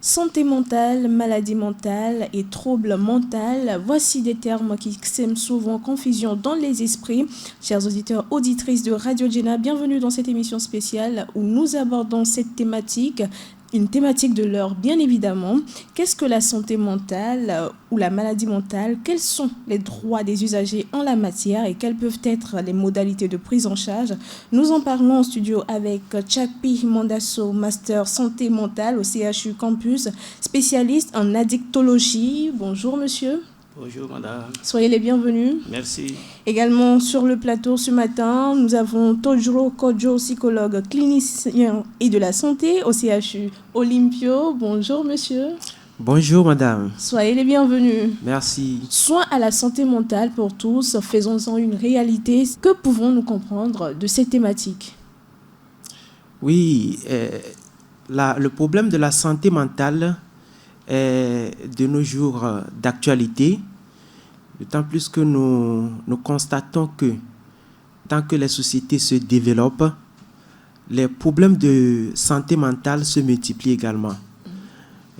Santé mentale, maladie mentale et troubles mentaux, voici des termes qui sèment souvent confusion dans les esprits. Chers auditeurs, auditrices de Radio Djena, bienvenue dans cette émission spéciale où nous abordons cette thématique, une thématique de l'heure bien évidemment. Qu'est-ce que la santé mentale ou la maladie mentale? Quels sont les droits des usagers en la matière et quelles peuvent être les modalités de prise en charge? Nous en parlons en studio avec Chakpi Mandasso, master santé mentale au CHU Campus, spécialiste en addictologie. Bonjour monsieur. Bonjour madame. Soyez les bienvenus. Merci. Également sur le plateau ce matin, nous avons Tojuro Kojo, psychologue clinicien et de la santé au CHU Olympio. Bonjour monsieur. Bonjour madame. Soyez les bienvenus. Merci. Soins à la santé mentale pour tous, faisons-en une réalité. Que pouvons-nous comprendre de cette thématique? Oui, le problème de la santé mentale est de nos jours d'actualité, d'autant plus que nous constatons que tant que les sociétés se développent, les problèmes de santé mentale se multiplient également.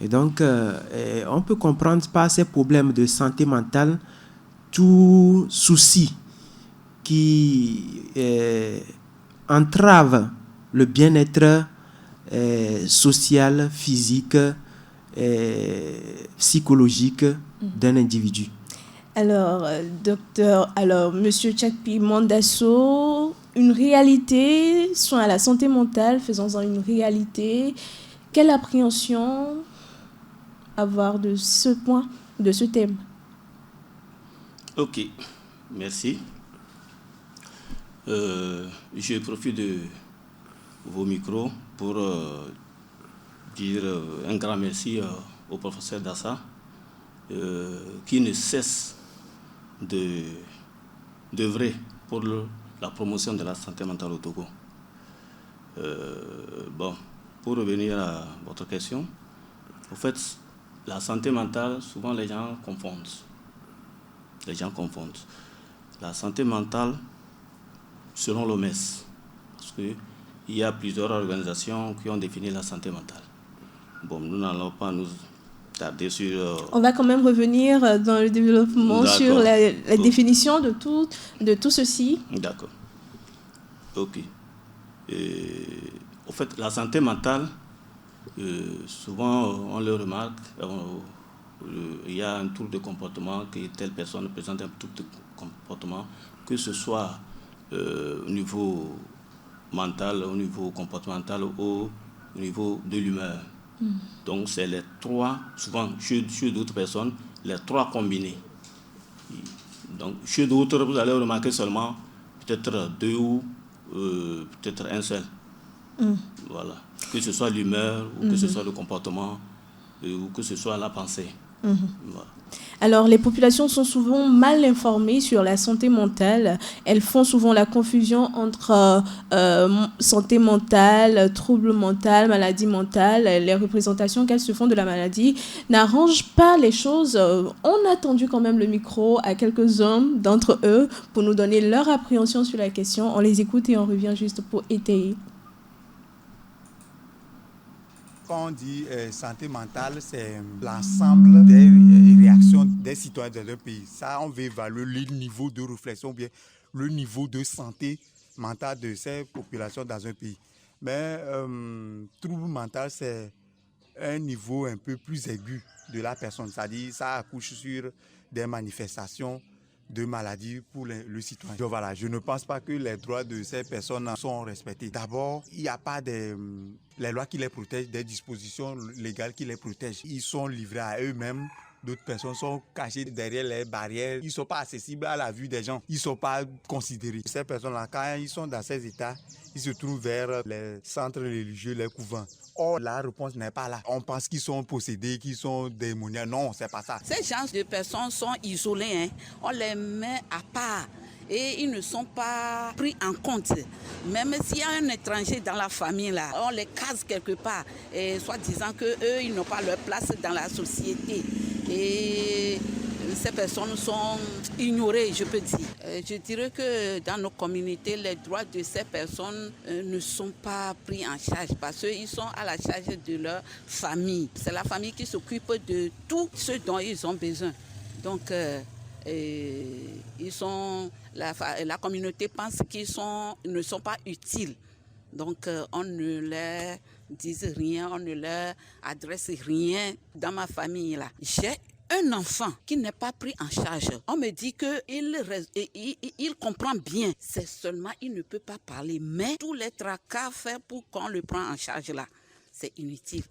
Et donc, on peut comprendre par ces problèmes de santé mentale tout souci qui entrave le bien-être social, physique, psychologique d'un individu. Alors, monsieur Chakpi Mandasso, une réalité, soins à la santé mentale, faisons-en une réalité. Quelle appréhension avoir de ce point, de ce thème? Ok, merci. Je profite de vos micros pour dire un grand merci au professeur Dassa qui ne cesse d'œuvrer pour la promotion de la santé mentale au Togo. Pour revenir à votre question, en fait, la santé mentale, souvent les gens confondent. La santé mentale, selon l'OMS, parce qu'il y a plusieurs organisations qui ont défini la santé mentale. Bon, nous n'allons pas nous tarder sur... On va quand même revenir dans le développement sur la définition de tout ceci. D'accord. Ok. En fait, la santé mentale, souvent on le remarque, il y a un trouble de comportement que telle personne présente un trouble de comportement, que ce soit au niveau mental, au niveau comportemental ou au niveau de l'humeur. Donc c'est les trois, souvent chez d'autres personnes, les trois combinés. Donc chez d'autres, vous allez remarquer seulement peut-être deux ou peut-être un seul. Voilà. Que ce soit l'humeur, ou que ce soit le comportement, ou que ce soit la pensée. Voilà. Alors, les populations sont souvent mal informées sur la santé mentale. Elles font souvent la confusion entre santé mentale, trouble mental, maladie mentale. Les représentations qu'elles se font de la maladie n'arrangent pas les choses. On a tendu quand même le micro à quelques-uns d'entre eux pour nous donner leur appréhension sur la question. On les écoute et on revient juste pour étayer. Quand on dit santé mentale, c'est l'ensemble des réactions des citoyens dans un pays. Ça, on veut évaluer le niveau de réflexion, bien le niveau de santé mentale de ces populations dans un pays. Mais trouble mental, c'est un niveau un peu plus aigu de la personne. C'est-à-dire ça accouche sur des manifestations de maladies pour le citoyen. Donc voilà, je ne pense pas que les droits de ces personnes sont respectés. D'abord, il n'y a pas les lois qui les protègent, des dispositions légales qui les protègent. Ils sont livrés à eux-mêmes. D'autres personnes sont cachées derrière les barrières. Ils ne sont pas accessibles à la vue des gens. Ils ne sont pas considérés. Ces personnes-là, quand ils sont dans ces états, ils se trouvent vers les centres religieux, les couvents. Or, la réponse n'est pas là. On pense qu'ils sont possédés, qu'ils sont démoniaques. Non, c'est pas ça. Ces gens de personnes sont isolés. On les met à part. Et ils ne sont pas pris en compte. Même s'il y a un étranger dans la famille, là, on les case quelque part, et soit disant qu'eux, ils n'ont pas leur place dans la société. Et ces personnes sont ignorées, je peux dire. Je dirais que dans nos communautés, les droits de ces personnes ne sont pas pris en charge parce qu'ils sont à la charge de leur famille. C'est la famille qui s'occupe de tout ce dont ils ont besoin. Donc, la communauté pense qu'ils ne sont pas utiles. Donc, on ne leur dit rien, on ne leur adresse rien. Dans ma famille, là, j'ai un enfant qui n'est pas pris en charge. On me dit qu'il comprend bien. C'est seulement il ne peut pas parler. Mais tous les tracas faits pour qu'on le prenne en charge, là, c'est inutile.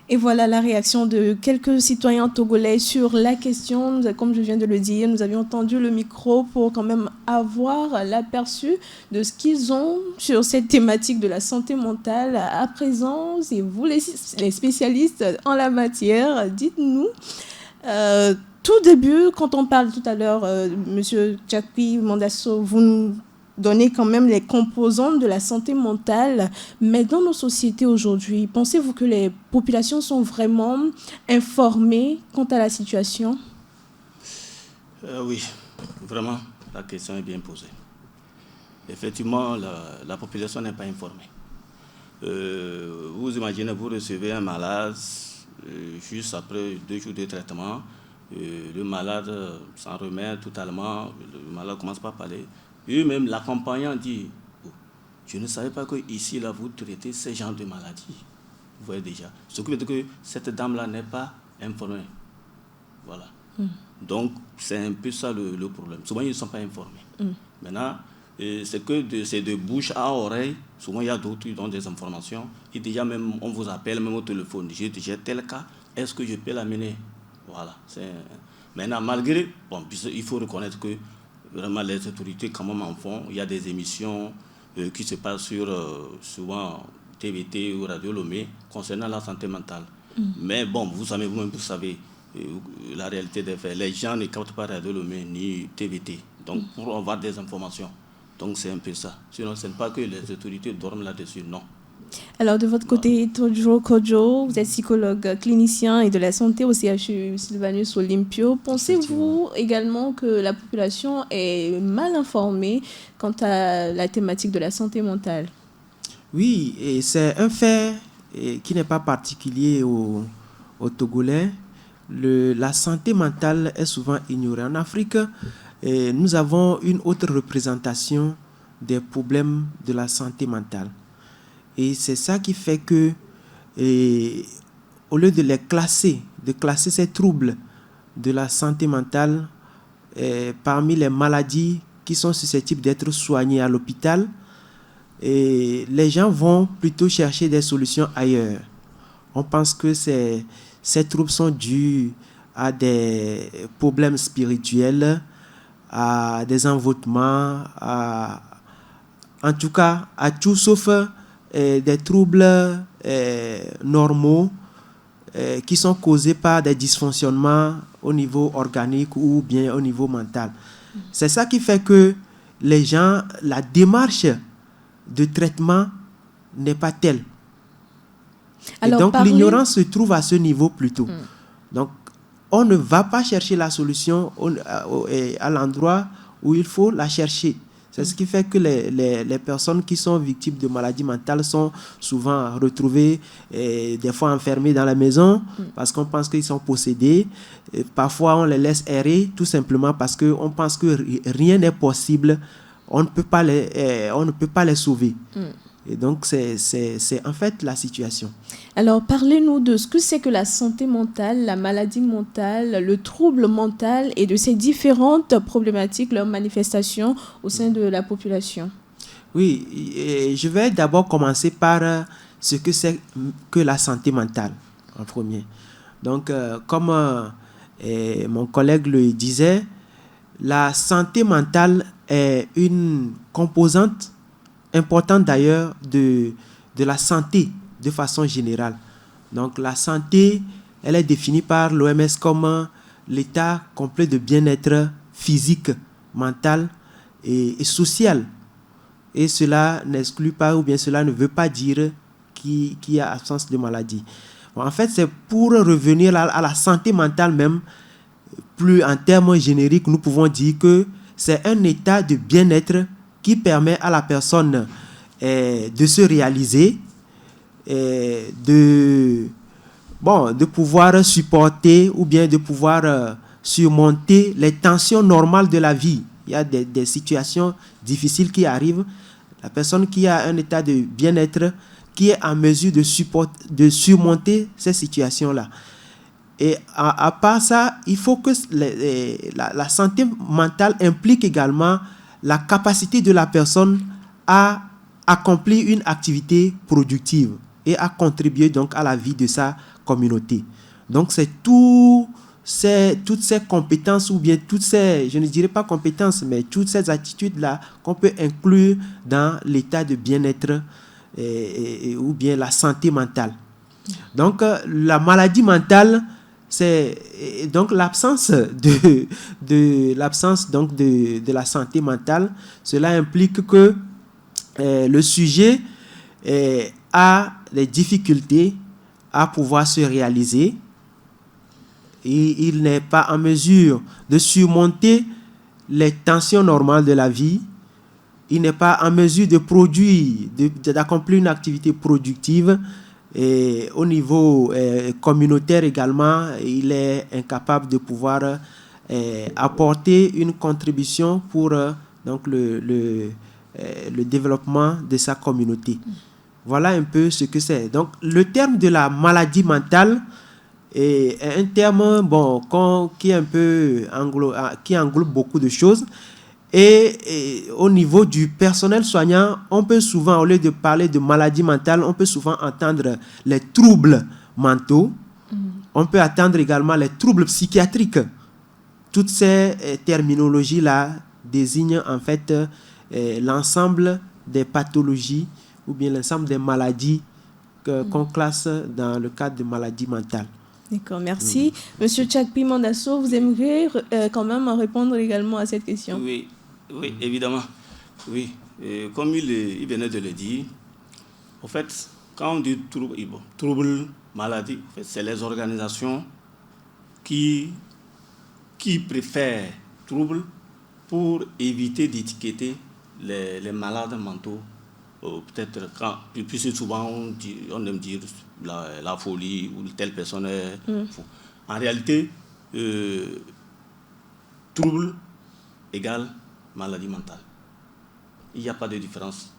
Et voilà la réaction de quelques citoyens togolais sur la question. Comme je viens de le dire, nous avions tendu le micro pour quand même avoir l'aperçu de ce qu'ils ont sur cette thématique de la santé mentale. À présent, c'est vous les spécialistes en la matière, dites-nous. Tout début, quand on parle tout à l'heure, Monsieur Tchakwi Mandasso, vous nous donnez quand même les composantes de la santé mentale. Mais dans nos sociétés aujourd'hui, pensez-vous que les populations sont vraiment informées quant à la situation ? Oui, vraiment, la question est bien posée. Effectivement, la population n'est pas informée. Vous imaginez, vous recevez un malade, juste après 2 jours de traitement, le malade s'en remet totalement, le malade commence pas à parler. Eux-mêmes, l'accompagnant dit, je ne savais pas qu'ici, là, vous traitez ces genres de maladies. Vous voyez déjà. Ce qui veut dire que cette dame-là n'est pas informée. Voilà. Donc, c'est un peu ça le problème. Souvent, ils ne sont pas informés. Maintenant, c'est de bouche à oreille. Souvent, il y a d'autres qui ont des informations. Et déjà, même, on vous appelle, même au téléphone. J'ai tel cas, est-ce que je peux l'amener? Voilà. Maintenant, malgré... Bon, il faut reconnaître que vraiment, les autorités, quand même, en font. Il y a des émissions qui se passent sur, souvent, TVT ou Radio Lomé, concernant la santé mentale. Mais bon, vous savez, la réalité des faits. Les gens ne captent pas Radio Lomé ni TVT. Donc, pour avoir des informations. Donc, c'est un peu ça. Sinon, ce n'est pas que les autorités dorment là-dessus, non. Alors, de votre côté, Tojo Kojo, vous êtes psychologue clinicien et de la santé au CHU Sylvanus Olympio. Pensez-vous également que la population est mal informée quant à la thématique de la santé mentale? Oui, et c'est un fait qui n'est pas particulier aux Togolais. La santé mentale est souvent ignorée. En Afrique, nous avons une autre représentation des problèmes de la santé mentale. Et c'est ça qui fait que, au lieu de classer ces troubles de la santé mentale parmi les maladies qui sont susceptibles d'être soignées à l'hôpital, les gens vont plutôt chercher des solutions ailleurs. On pense que ces troubles sont dus à des problèmes spirituels, à des envoûtements, en tout cas à tout sauf des troubles normaux qui sont causés par des dysfonctionnements au niveau organique ou bien au niveau mental. C'est ça qui fait que les gens, la démarche de traitement n'est pas telle. Alors, et donc l'ignorance se trouve à ce niveau plutôt. Donc on ne va pas chercher la solution à l'endroit où il faut la chercher. C'est ce qui fait que les personnes qui sont victimes de maladies mentales sont souvent retrouvées, des fois enfermées dans la maison parce qu'on pense qu'ils sont possédés. Et parfois, on les laisse errer tout simplement parce qu'on pense que rien n'est possible. On ne peut pas les sauver. Et donc, c'est en fait la situation. Alors, parlez-nous de ce que c'est que la santé mentale, la maladie mentale, le trouble mental et de ces différentes problématiques, leurs manifestations au sein de la population. Oui, et je vais d'abord commencer par ce que c'est que la santé mentale, en premier. Donc, comme mon collègue le disait, la santé mentale est une composante importante d'ailleurs de la santé de façon générale. Donc la santé, elle est définie par l'OMS comme l'état complet de bien-être physique, mental et social Et cela n'exclut pas, ou bien cela ne veut pas dire qu'il y a absence de maladie. Bon, en fait, c'est pour revenir à la santé mentale même, plus en termes génériques, nous pouvons dire que c'est un état de bien-être qui permet à la personne de se réaliser, de pouvoir supporter ou bien de pouvoir surmonter les tensions normales de la vie. Il y a des situations difficiles qui arrivent. La personne qui a un état de bien-être, qui est en mesure de surmonter ces situations-là. Et à part ça, il faut que la santé mentale implique également la capacité de la personne à accomplir une activité productive et à contribuer donc à la vie de sa communauté. Donc c'est toutes ces compétences, ou bien toutes ces, je ne dirais pas compétences, mais toutes ces attitudes-là qu'on peut inclure dans l'état de bien-être ou bien la santé mentale. Donc la maladie mentale, c'est donc l'absence de la santé mentale. Cela implique que le sujet a des difficultés à pouvoir se réaliser. Et il n'est pas en mesure de surmonter les tensions normales de la vie. Il n'est pas en mesure de produire, d'accomplir une activité productive. Et au niveau communautaire également, il est incapable de pouvoir apporter une contribution pour donc le développement de sa communauté. Voilà un peu ce que c'est. Donc le terme de la maladie mentale est un terme qui englobe beaucoup de choses. Et au niveau du personnel soignant, on peut souvent, au lieu de parler de maladie mentale, on peut souvent entendre les troubles mentaux. On peut entendre également les troubles psychiatriques. Toutes ces terminologies-là désignent en fait l'ensemble des pathologies ou bien l'ensemble des maladies qu'on classe dans le cadre de maladies mentales. D'accord, merci. Monsieur Tchakpi Mandasso, vous aimeriez quand même répondre également à cette question? Oui, évidemment. Oui, comme il venait de le dire, en fait, quand on dit trouble, maladie, en fait, c'est les organisations qui préfèrent trouble pour éviter d'étiqueter les malades mentaux. Peut-être plus souvent on aime dire la folie ou telle personne est fou. En réalité, trouble égale maladie mentale. Il n'y a pas de différence.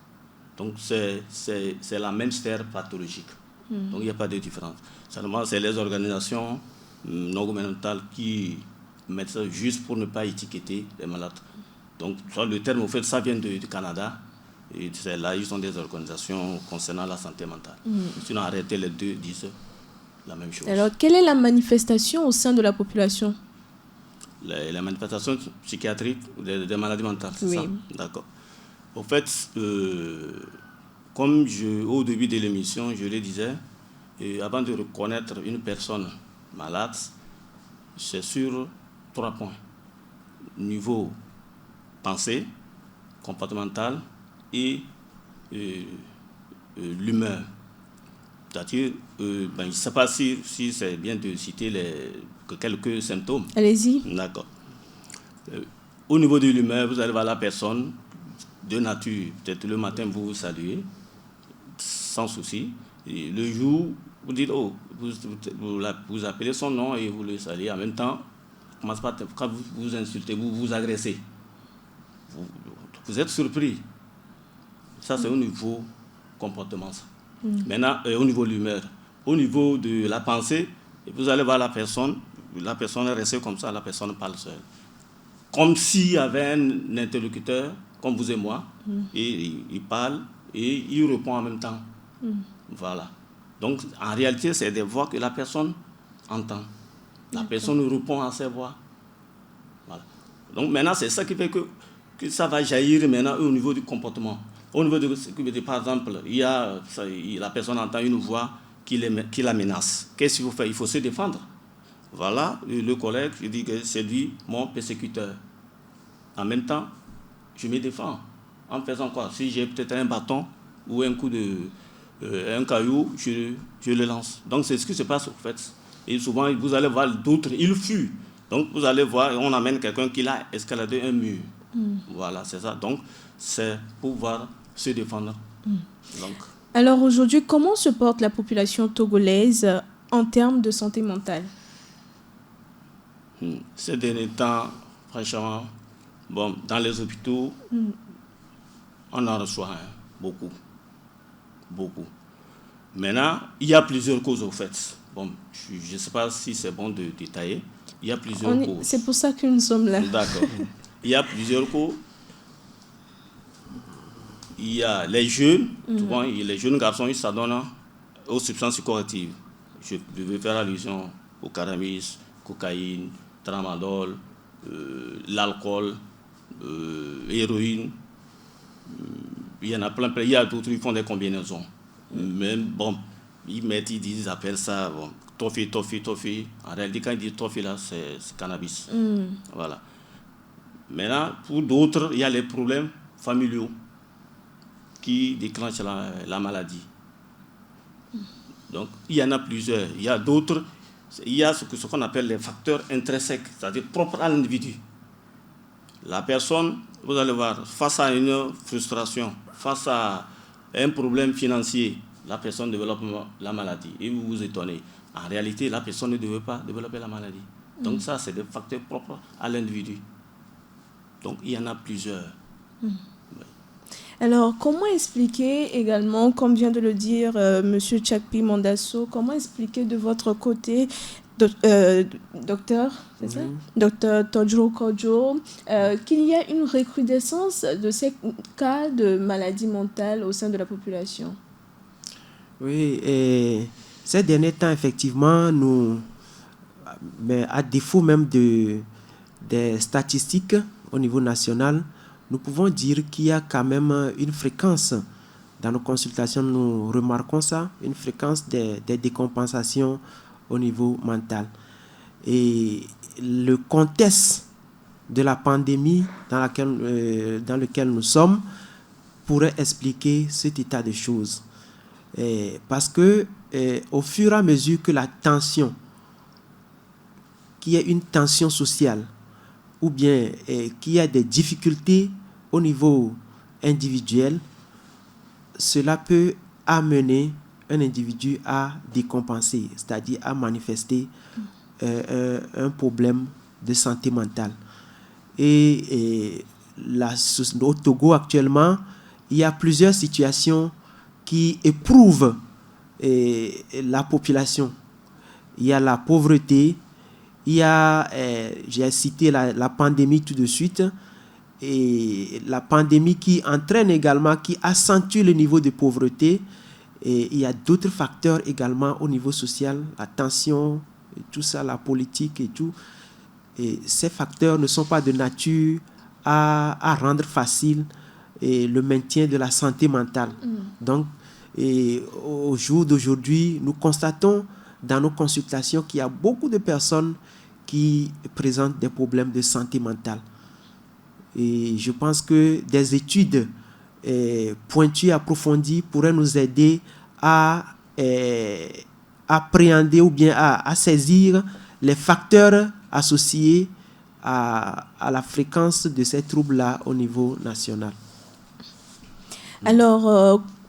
Donc c'est la même sphère pathologique. Donc il n'y a pas de différence. Seulement c'est les organisations non gouvernementales qui mettent ça juste pour ne pas étiqueter les malades. Donc le terme, au fait, ça vient du Canada. Et là, ils ont des organisations concernant la santé mentale. Sinon, en réalité, les deux disent la même chose. Alors, quelle est la manifestation au sein de la population? Les manifestations psychiatriques des maladies mentales, c'est ça? D'accord. Au fait, comme au début de l'émission, je le disais, avant de reconnaître une personne malade, c'est sur 3 points. Niveau pensée, comportemental et l'humeur. C'est-à-dire, je ne sais pas si c'est bien de citer quelques symptômes. Allez-y. D'accord. Au niveau de l'humeur, vous allez voir la personne de nature. Peut-être le matin, vous saluez, sans souci. Et le jour, vous dites, vous appelez son nom et vous le saluez. En même temps, quand vous insultez, vous agressez. Vous êtes surpris. Ça, c'est au niveau comportement. Maintenant, au niveau de l'humeur, au niveau de la pensée, vous allez voir la personne est restée comme ça, la personne parle seule. Comme s'il y avait un interlocuteur, comme vous et moi, et il parle et il répond en même temps. Voilà. Donc, en réalité, c'est des voix que la personne entend. La personne répond à ses voix. Voilà. Donc, maintenant, c'est ça qui fait que ça va jaillir maintenant au niveau du comportement. Au niveau de, par exemple, la personne entend une voix qui la menace. Qu'est-ce qu'il faut faire? Il faut se défendre. Voilà, le collègue, je dis que c'est lui, mon persécuteur. En même temps, je me défends. En faisant quoi? Si j'ai peut-être un bâton ou un un caillou, je le lance. Donc c'est ce qui se passe au fait. Et souvent, vous allez voir d'autres, ils fuient. Donc vous allez voir, on amène quelqu'un qui a escaladé un mur. Voilà, c'est ça. Donc c'est pouvoir se défendre. Donc, Alors aujourd'hui, comment se porte la population togolaise en termes de santé mentale? ces derniers temps, franchement, bon, dans les hôpitaux, on en reçoit beaucoup. Beaucoup. Maintenant, il y a plusieurs causes au fait. Bon, je ne sais pas si c'est bon de détailler. Il y a plusieurs causes. C'est pour ça que nous sommes là. D'accord. Il y a plusieurs causes. Il y a les jeunes, souvent, les jeunes garçons, ils s'adonnent aux substances psychoactives. Je vais faire allusion au cannabis, cocaïne, tramadol, l'alcool, héroïne. Il y en a plein. Il y a d'autres qui font des combinaisons. Même, bon, ils appellent ça bon, toffee. En réalité, quand ils disent toffee, là, c'est cannabis. Voilà. Maintenant, pour d'autres, il y a les problèmes familiaux qui déclenchent la maladie. Donc, il y en a plusieurs. Il y a d'autres. Il y a ce qu'on appelle les facteurs intrinsèques, c'est-à-dire propres à l'individu. La personne, vous allez voir, face à une frustration, face à un problème financier, la personne développe la maladie. Et vous vous étonnez. En réalité, la personne ne devait pas développer la maladie. Donc ça, c'est des facteurs propres à l'individu. Donc il y en a plusieurs. Alors, comment expliquer également, comme vient de le dire M. Chakpi Mandasso, comment expliquer de votre côté, docteur, c'est ça? Docteur Todjro Kodjo, qu'il y a une recrudescence de ces cas de maladies mentales au sein de la population? Oui, et ces derniers temps, effectivement, mais à défaut même des statistiques au niveau national, nous pouvons dire qu'il y a quand même une fréquence. Dans nos consultations, nous remarquons ça, une fréquence des décompensations au niveau mental. Et le contexte de la pandémie dans lequel nous sommes pourrait expliquer cet état de choses. Parce que au fur et à mesure que la tension, qu'il y ait une tension sociale, ou bien qu'il y a des difficultés au niveau individuel, cela peut amener un individu à décompenser, c'est-à-dire à manifester un problème de santé mentale. Et au Togo actuellement, il y a plusieurs situations qui éprouvent la population. Il y a la pauvreté, il y a, j'ai cité la pandémie tout de suite, et la pandémie qui entraîne également, qui accentue le niveau de pauvreté. Et il y a d'autres facteurs également au niveau social, la tension, et tout ça, la politique et tout. Et ces facteurs ne sont pas de nature à rendre facile le maintien de la santé mentale. Donc, au jour d'aujourd'hui, nous constatons dans nos consultations qu'il y a beaucoup de personnes qui présentent des problèmes de santé mentale. Et je pense que des études pointues, approfondies pourraient nous aider à appréhender ou bien à saisir les facteurs associés à la fréquence de ces troubles-là au niveau national.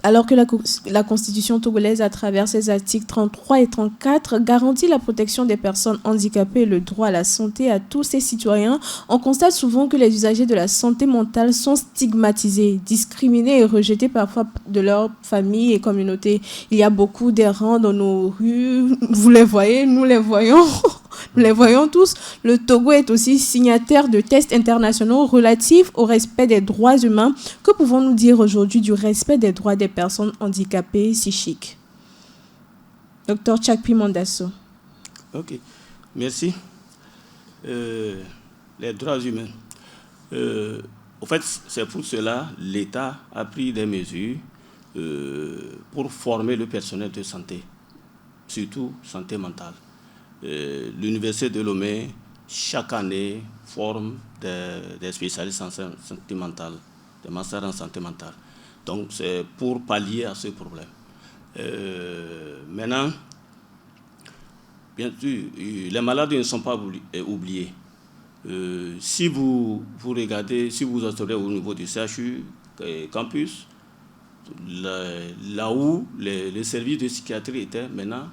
Alors que la Constitution togolaise, à travers ses articles 33 et 34, garantit la protection des personnes handicapées et le droit à la santé à tous ses citoyens, on constate souvent que les usagers de la santé mentale sont stigmatisés, discriminés et rejetés parfois de leur famille et communauté. Il y a beaucoup d'errants dans nos rues, vous les voyez, nous les voyons. Nous les voyons tous. Le Togo est aussi signataire de tests internationaux relatifs au respect des droits humains. Que pouvons-nous dire aujourd'hui du respect des droits des personnes handicapées psychiques? Docteur Chakpi Mandasso. Ok, merci. Les droits humains. En fait, c'est pour cela que l'État a pris des mesures pour former le personnel de santé, surtout santé mentale. L'Université de Lomé, chaque année, forme des spécialistes en santé mentale. des masters en santé mentale. Donc, c'est pour pallier à ce problème. Maintenant, bien sûr, les malades ne sont pas oubliés. Si vous regardez, si vous observez au niveau du CHU campus, là où les services de psychiatrie étaient, maintenant,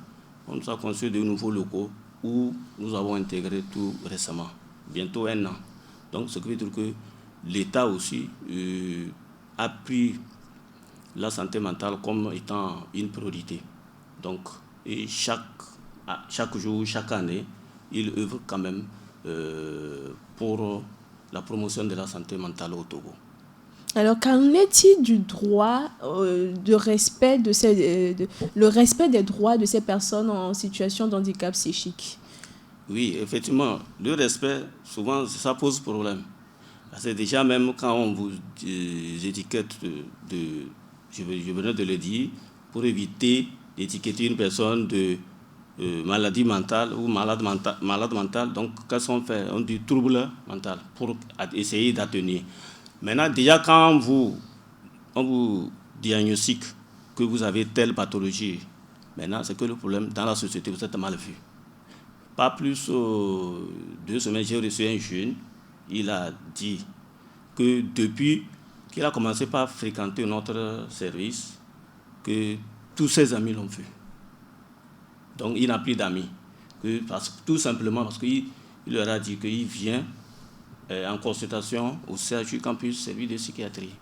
on nous a construit de nouveaux locaux où nous avons intégré tout récemment, bientôt 1 an. Donc, ce qui veut dire que l'État aussi a pris la santé mentale comme étant une priorité. Donc, et chaque jour, chaque année, il œuvre quand même pour la promotion de la santé mentale au Togo. Alors, qu'en est-il du droit le respect des droits de ces personnes en situation de handicap psychique? Oui, effectivement, le respect, souvent, ça pose problème. Parce que déjà, même quand on vous étiquette je venais de le dire, pour éviter d'étiqueter une personne de maladie mentale ou malade mentale, donc qu'est-ce qu'on fait? On dit trouble mental pour essayer d'atténuer. Maintenant, déjà, quand on vous diagnostique que vous avez telle pathologie, maintenant, c'est que le problème, dans la société, vous êtes mal vu. Pas plus 2 semaines, j'ai reçu un jeune, il a dit que depuis qu'il a commencé par fréquenter notre service, que tous ses amis l'ont vu. Donc, il n'a plus d'amis. Tout simplement parce qu'il leur a dit qu'il vient en consultation au CHU Campus, service de psychiatrie.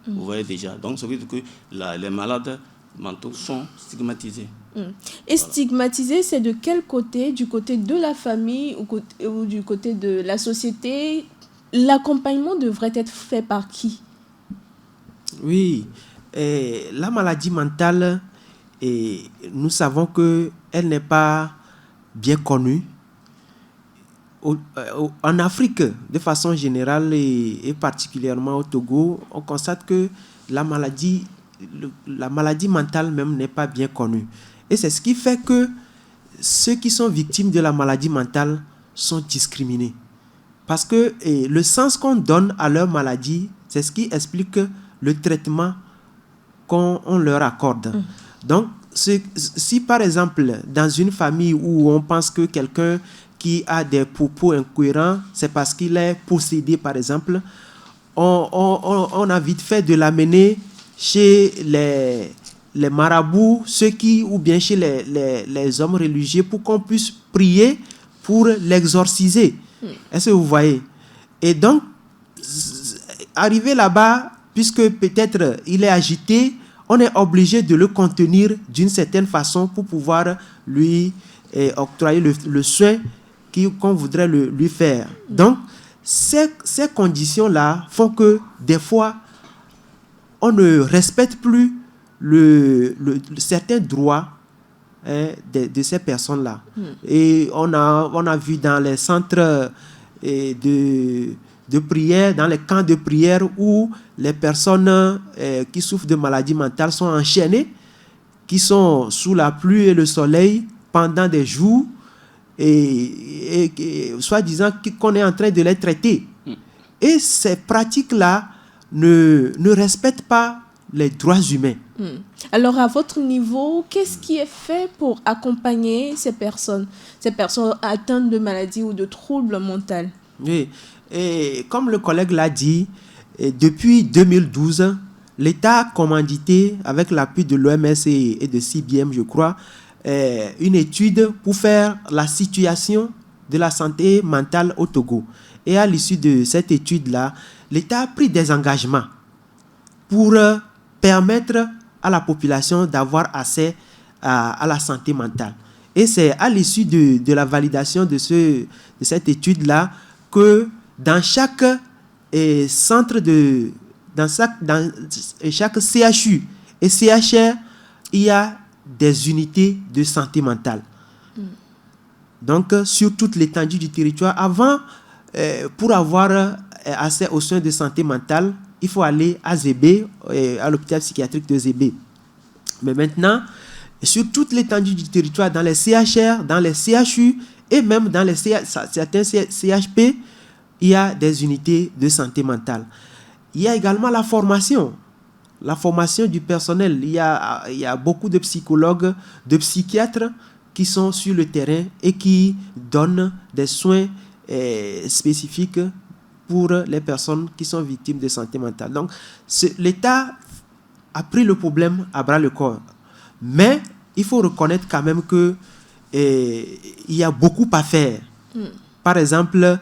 Vous voyez déjà. Donc, ça veut dire que les malades mentaux sont stigmatisés. Et stigmatisés, c'est de quel côté? Du côté de la famille ou du côté de la société? L'accompagnement devrait être fait par qui? Oui, la maladie mentale, nous savons qu'elle n'est pas bien connue. En Afrique, de façon générale et particulièrement au Togo, on constate que la maladie mentale même n'est pas bien connue. Et c'est ce qui fait que ceux qui sont victimes de la maladie mentale sont discriminés. Parce que le sens qu'on donne à leur maladie, c'est ce qui explique le traitement qu'on leur accorde. Donc, si par exemple, dans une famille où on pense que quelqu'un qui a des propos incohérents, c'est parce qu'il est possédé, par exemple, on a vite fait de l'amener chez les marabouts, ou bien chez les hommes religieux, pour qu'on puisse prier pour l'exorciser. Est-ce que vous voyez? Et donc, arrivé là-bas, puisque peut-être il est agité, on est obligé de le contenir d'une certaine façon pour pouvoir lui octroyer le soin qu'on voudrait lui faire. Donc, ces conditions-là font que des fois, on ne respecte plus certains droits de ces personnes-là. Et on a vu dans les centres de prière, dans les camps de prière où les personnes qui souffrent de maladies mentales sont enchaînées, qui sont sous la pluie et le soleil pendant des jours, et soi-disant qu'on est en train de les traiter. Et ces pratiques-là ne respectent pas les droits humains. Alors, à votre niveau, qu'est-ce qui est fait pour accompagner ces personnes atteintes de maladies ou de troubles mentaux? Oui, et comme le collègue l'a dit, depuis 2012, l'État a commandité, avec l'appui de l'OMS et de CBM, je crois, une étude pour faire la situation de la santé mentale au Togo. Et à l'issue de cette étude-là, l'État a pris des engagements pour permettre à la population d'avoir accès à la santé mentale. Et c'est à l'issue de la validation de cette étude-là que dans chaque centre dans chaque CHU et CHR, il y a des unités de santé mentale. Donc, sur toute l'étendue du territoire, avant, pour avoir accès aux soins de santé mentale, il faut aller à Zébé, à l'hôpital psychiatrique de Zébé. Mais maintenant, sur toute l'étendue du territoire, dans les CHR, dans les CHU et même dans certains CHP, il y a des unités de santé mentale. il y a également la formation du personnel. Il y a beaucoup de psychologues, de psychiatres qui sont sur le terrain et qui donnent des soins spécifiques pour les personnes qui sont victimes de santé mentale. Donc, l'État a pris le problème à bras le corps. Mais il faut reconnaître quand même que il y a beaucoup à faire. Par exemple,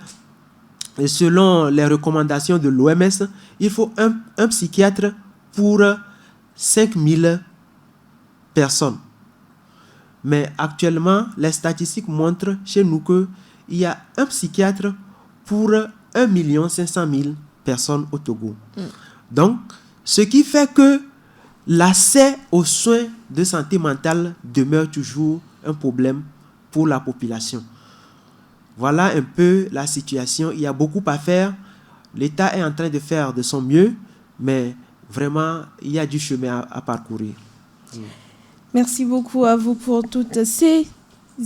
selon les recommandations de l'OMS, il faut un psychiatre pour 5000 personnes. Mais actuellement, les statistiques montrent chez nous qu'il y a un psychiatre pour 1 500 000 personnes au Togo. Donc, ce qui fait que l'accès aux soins de santé mentale demeure toujours un problème pour la population. Voilà un peu la situation. Il y a beaucoup à faire. L'État est en train de faire de son mieux, mais vraiment, il y a du chemin à parcourir. Merci beaucoup à vous pour toutes ces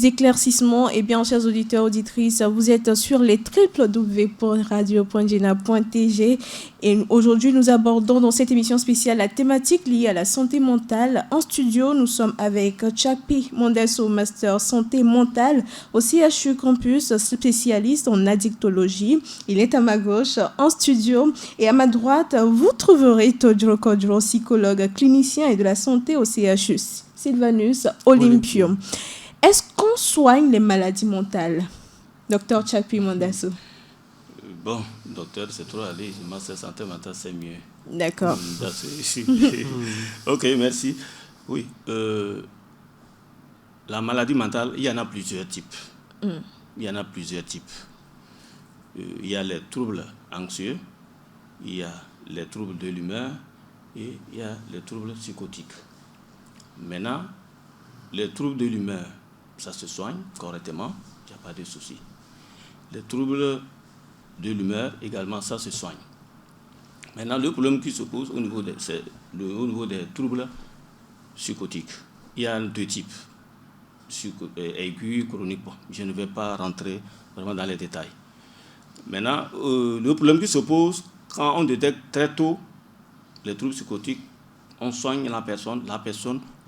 éclaircissements. Et bien, chers auditeurs, auditrices, vous êtes sur les www.radio.jena.tg et aujourd'hui, nous abordons dans cette émission spéciale la thématique liée à la santé mentale. En studio, nous sommes avec Tchakpi Mondesso, master santé mentale au CHU Campus, spécialiste en addictologie. Il est à ma gauche en studio et à ma droite, vous trouverez Todjro Kodjro, psychologue clinicien et de la santé au CHU Sylvanus Olympium. Est-ce qu'on soigne les maladies mentales, docteur Tchakpi Mondesso? Bon, docteur, c'est trop aller. Master santé mentale, c'est mieux. D'accord. Ok, merci. Oui, la maladie mentale, il y en a plusieurs types. Il y a les troubles anxieux, il y a les troubles de l'humeur et il y a les troubles psychotiques. Maintenant, les troubles de l'humeur, ça se soigne correctement, il n'y a pas de souci. Les troubles de l'humeur, également, ça se soigne. Maintenant, le problème qui se pose au niveau des troubles psychotiques, il y a deux types, aigus, chroniques. Bon, je ne vais pas rentrer vraiment dans les détails. Maintenant, le problème qui se pose, quand on détecte très tôt les troubles psychotiques, on soigne la personne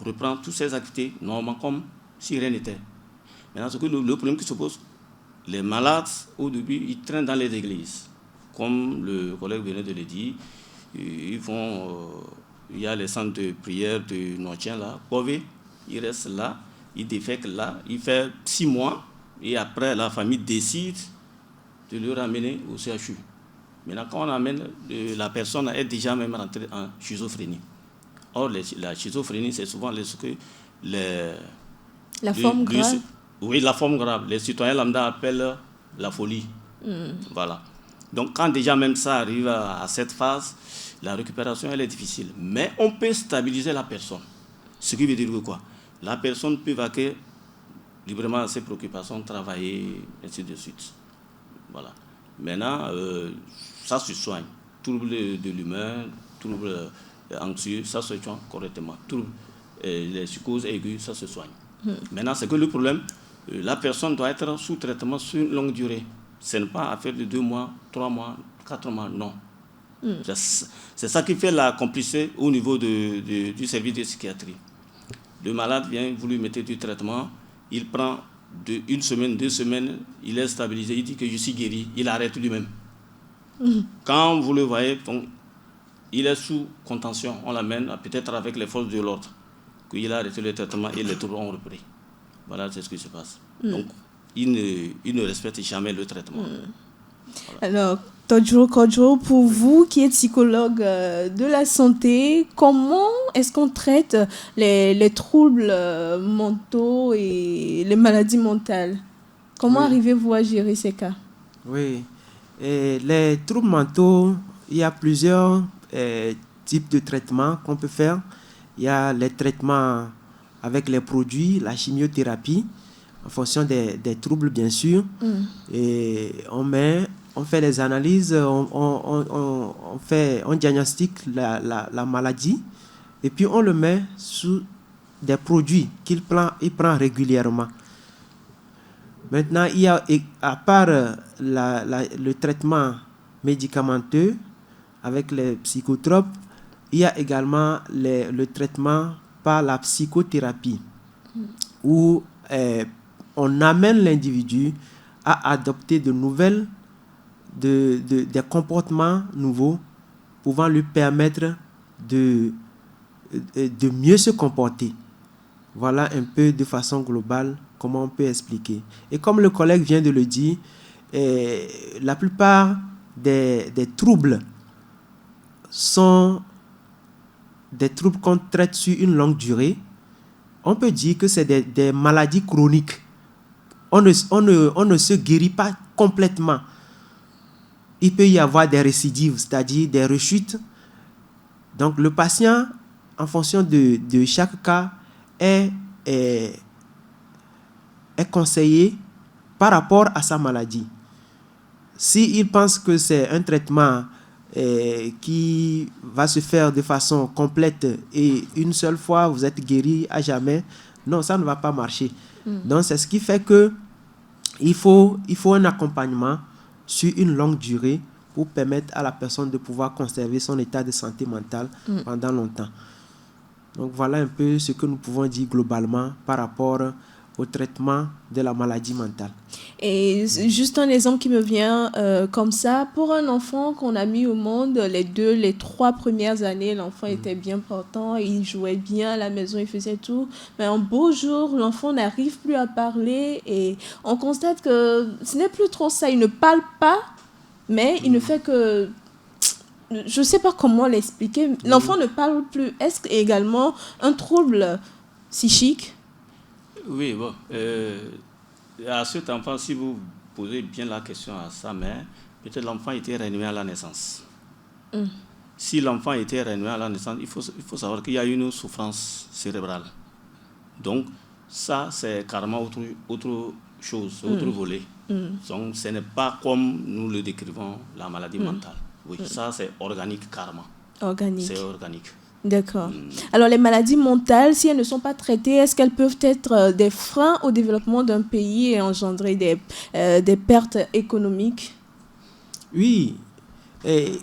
reprend toutes ses activités normalement comme si rien n'était. Maintenant, c'est que le problème qui se pose, les malades, au début, ils traînent dans les églises. Comme le collègue venait de le dire, il y a les centres de prière de Noitien là, Kové, ils restent là, ils défèquent là, il fait 6 mois, et après la famille décide de le ramener au CHU. Maintenant, quand on amène, la personne est déjà même rentrée en schizophrénie. Or, la schizophrénie, c'est souvent la forme grave. Oui, la forme grave. Les citoyens lambda appellent la folie. Voilà. Donc, quand déjà même ça arrive à cette phase, la récupération, elle est difficile. Mais on peut stabiliser la personne. Ce qui veut dire que quoi? La personne peut vaquer librement à ses préoccupations, travailler, ainsi de suite. Voilà. Maintenant, ça se soigne. Trouble de l'humeur, trouble anxieux, ça se soigne correctement. Les psychoses aiguës, ça se soigne. Maintenant, c'est que le problème, la personne doit être sous traitement sur une longue durée. Ce n'est pas affaire de 2 mois, 3 mois, 4 mois, non. C'est ça qui fait la complicité au niveau du service de psychiatrie. Le malade vient, vous lui mettez du traitement, il prend 1 semaine, 2 semaines, il est stabilisé, il dit que je suis guéri, il arrête lui-même. Quand vous le voyez, il est sous contention, on l'amène peut-être avec les forces de l'ordre, qu'il a arrêté le traitement et les troubles ont repris. Voilà, c'est ce qui se passe. Donc, il ne respecte jamais le traitement. Voilà. Alors, Todjro Kodjro, pour vous qui êtes psychologue de la santé, comment est-ce qu'on traite les troubles mentaux et les maladies mentales? Comment arrivez-vous à gérer ces cas? Oui, et les troubles mentaux, il y a plusieurs types de traitements qu'on peut faire. Il y a les traitements avec les produits, la chimiothérapie, en fonction des troubles, bien sûr. Et on fait les analyses, on diagnostique la maladie et puis on le met sous des produits qu'il prend régulièrement. Maintenant, il y a, à part le traitement médicamenteux, avec les psychotropes. Il y a également le traitement par la psychothérapie, où on amène l'individu à adopter des comportements nouveaux pouvant lui permettre de mieux se comporter. Voilà un peu de façon globale comment on peut expliquer. Et comme le collègue vient de le dire, la plupart des troubles sont des troubles qu'on traite sur une longue durée. On peut dire que c'est des maladies chroniques. On ne se guérit pas complètement. Il peut y avoir des récidives, c'est-à-dire des rechutes. Donc le patient, en fonction de chaque cas, est conseillé par rapport à sa maladie. S'il pense que c'est un traitement qui va se faire de façon complète et une seule fois vous êtes guéri à jamais, non, ça ne va pas marcher. Donc c'est ce qui fait que il faut un accompagnement sur une longue durée pour permettre à la personne de pouvoir conserver son état de santé mentale pendant longtemps. Donc voilà un peu ce que nous pouvons dire globalement par rapport au traitement de la maladie mentale. Et juste un exemple qui me vient comme ça, pour un enfant qu'on a mis au monde, les 3 premières années, l'enfant était bien portant, il jouait bien à la maison, il faisait tout. Mais un beau jour, l'enfant n'arrive plus à parler et on constate que ce n'est plus trop ça. Il ne parle pas, mais il ne fait que... Je ne sais pas comment l'expliquer. L'enfant ne parle plus. Est-ce également un trouble psychique? Oui, bon. À cet enfant, si vous posez bien la question à sa mère, peut-être l'enfant était réanimé à la naissance. Si l'enfant était réanimé à la naissance, il faut savoir qu'il y a une souffrance cérébrale. Donc, ça, c'est carrément autre chose, autre volet. Donc, ce n'est pas comme nous le décrivons, la maladie mentale. Oui, ça, c'est organique carrément. Organique. C'est organique. D'accord. Alors, les maladies mentales, si elles ne sont pas traitées, est-ce qu'elles peuvent être des freins au développement d'un pays et engendrer des pertes économiques? Oui,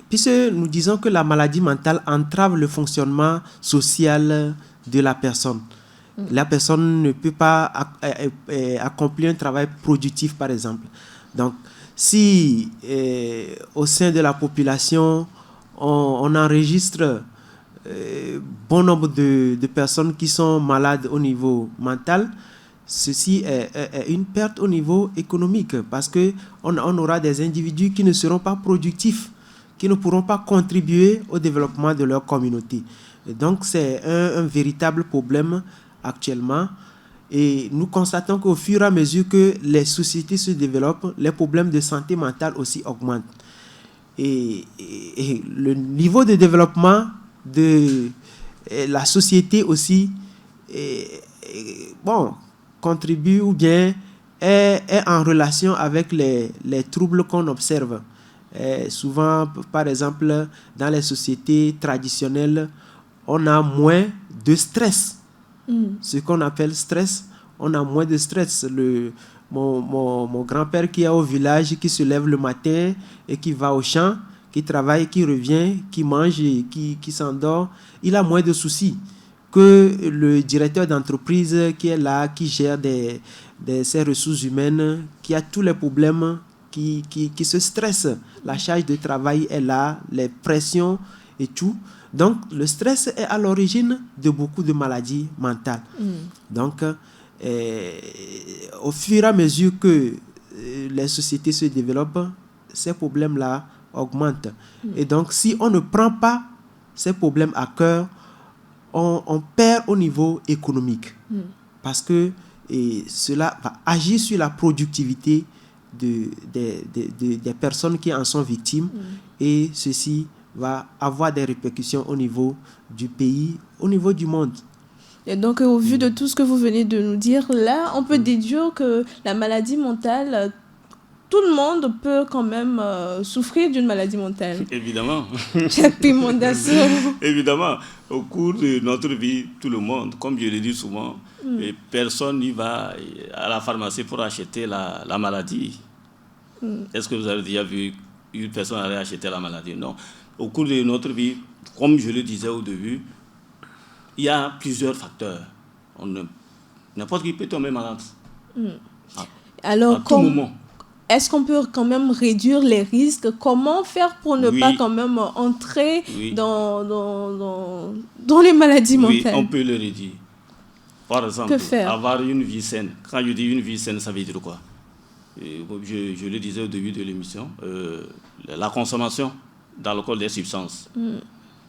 puisque nous disons que la maladie mentale entrave le fonctionnement social de la personne. La personne ne peut pas accomplir un travail productif, par exemple. Donc, si au sein de la population, on enregistre bon nombre de personnes qui sont malades au niveau mental, ceci est une perte au niveau économique parce qu'on aura des individus qui ne seront pas productifs, qui ne pourront pas contribuer au développement de leur communauté. Et donc, c'est un véritable problème actuellement. Et nous constatons qu'au fur et à mesure que les sociétés se développent, les problèmes de santé mentale aussi augmentent. Et le niveau de développement de la société aussi contribue ou bien est en relation avec les troubles qu'on observe. Souvent, par exemple, dans les sociétés traditionnelles, on a moins de stress. Ce qu'on appelle stress, on a moins de stress. Mon grand-père qui est au village, qui se lève le matin et qui va au champ, qui travaille, qui revient, qui mange, qui s'endort, il a moins de soucis que le directeur d'entreprise qui est là, qui gère ses ressources humaines, qui a tous les problèmes, qui se stresse. La charge de travail est là, les pressions et tout. Donc, le stress est à l'origine de beaucoup de maladies mentales. Donc, au fur et à mesure que les sociétés se développent, ces problèmes-là augmentent. Et donc, si on ne prend pas ces problèmes à cœur, on perd au niveau économique. Parce que cela va agir sur la productivité des personnes qui en sont victimes. Et ceci va avoir des répercussions au niveau du pays, au niveau du monde. Et donc, au vu de tout ce que vous venez de nous dire, là, on peut déduire que la maladie mentale, tout le monde peut quand même souffrir d'une maladie mentale. Évidemment. Chaque Pimondasso. Évidemment. Au cours de notre vie, tout le monde, comme je le dis souvent, personne n'y va à la pharmacie pour acheter la maladie. Est-ce que vous avez déjà vu une personne aller acheter la maladie? Non. au cours de notre vie, comme je le disais au début, il y a plusieurs facteurs. N'importe qui peut tomber malade. Alors, à tout moment. Est-ce qu'on peut quand même réduire les risques? Comment faire pour ne pas quand même entrer dans les maladies mentales? Oui, on peut le réduire. Par exemple, avoir une vie saine. Quand je dis une vie saine, ça veut dire quoi? Je le disais au début de l'émission, la consommation d'alcool, des substances.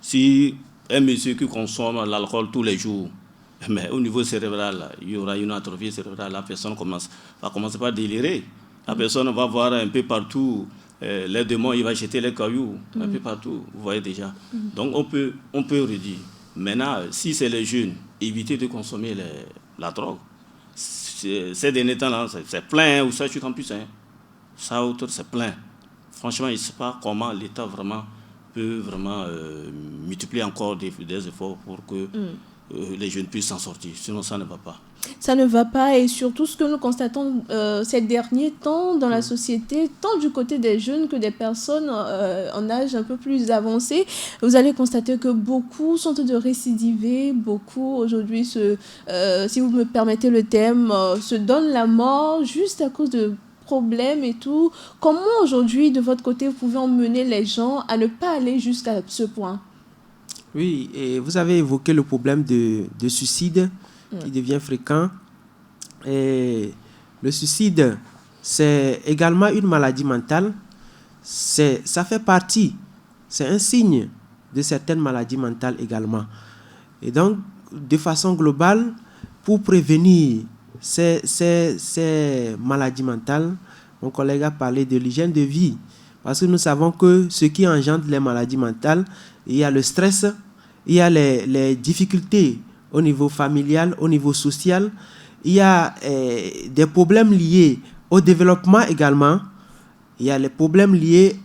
Si un monsieur qui consomme l'alcool tous les jours, mais au niveau cérébral, il y aura une atrophie cérébrale, la personne va commencer par délirer. La personne va voir un peu partout les démons, il va jeter les cailloux un peu partout, vous voyez déjà. Donc on peut réduire. Maintenant, si c'est les jeunes, éviter de consommer la drogue. Ces derniers temps-là, c'est plein, ou ça, je suis campus, ça, autour, c'est plein. Franchement, je ne sais pas comment l'État vraiment peut multiplier encore des efforts pour que les jeunes puissent s'en sortir. Sinon, ça ne va pas. Ça ne va pas, et surtout ce que nous constatons ces derniers temps dans la société, tant du côté des jeunes que des personnes en âge un peu plus avancé, vous allez constater que beaucoup sont de récidiver, beaucoup aujourd'hui, si vous me permettez le thème, se donnent la mort juste à cause de problèmes et tout. Comment aujourd'hui, de votre côté, vous pouvez emmener les gens à ne pas aller jusqu'à ce point? Oui, et vous avez évoqué le problème de suicide qui devient fréquent. Et le suicide, c'est également une maladie mentale. Ça fait partie, c'est un signe de certaines maladies mentales également. Et donc, de façon globale, pour prévenir ces maladies mentales, mon collègue a parlé de l'hygiène de vie. Parce que nous savons que ce qui engendre les maladies mentales, il y a le stress, il y a les difficultés au niveau familial, au niveau social. Il y a des problèmes liés au développement également. Il y a les problèmes liés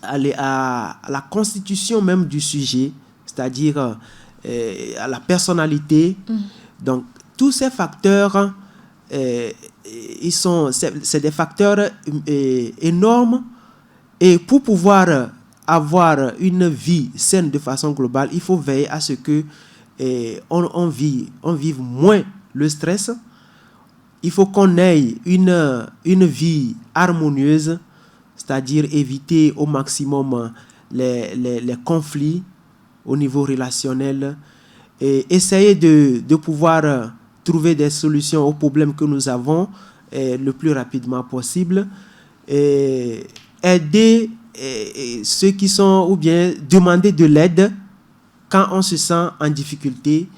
à la constitution même du sujet, c'est-à-dire à la personnalité. Donc, tous ces facteurs, c'est des facteurs énormes. Et pour pouvoir avoir une vie saine de façon globale, il faut veiller à ce que on vive moins le stress. Il faut qu'on ait une vie harmonieuse, c'est-à-dire éviter au maximum les conflits au niveau relationnel et essayer de pouvoir trouver des solutions aux problèmes que nous avons le plus rapidement possible, et aider ceux qui sont, ou bien demander de l'aide quand on se sent en difficulté.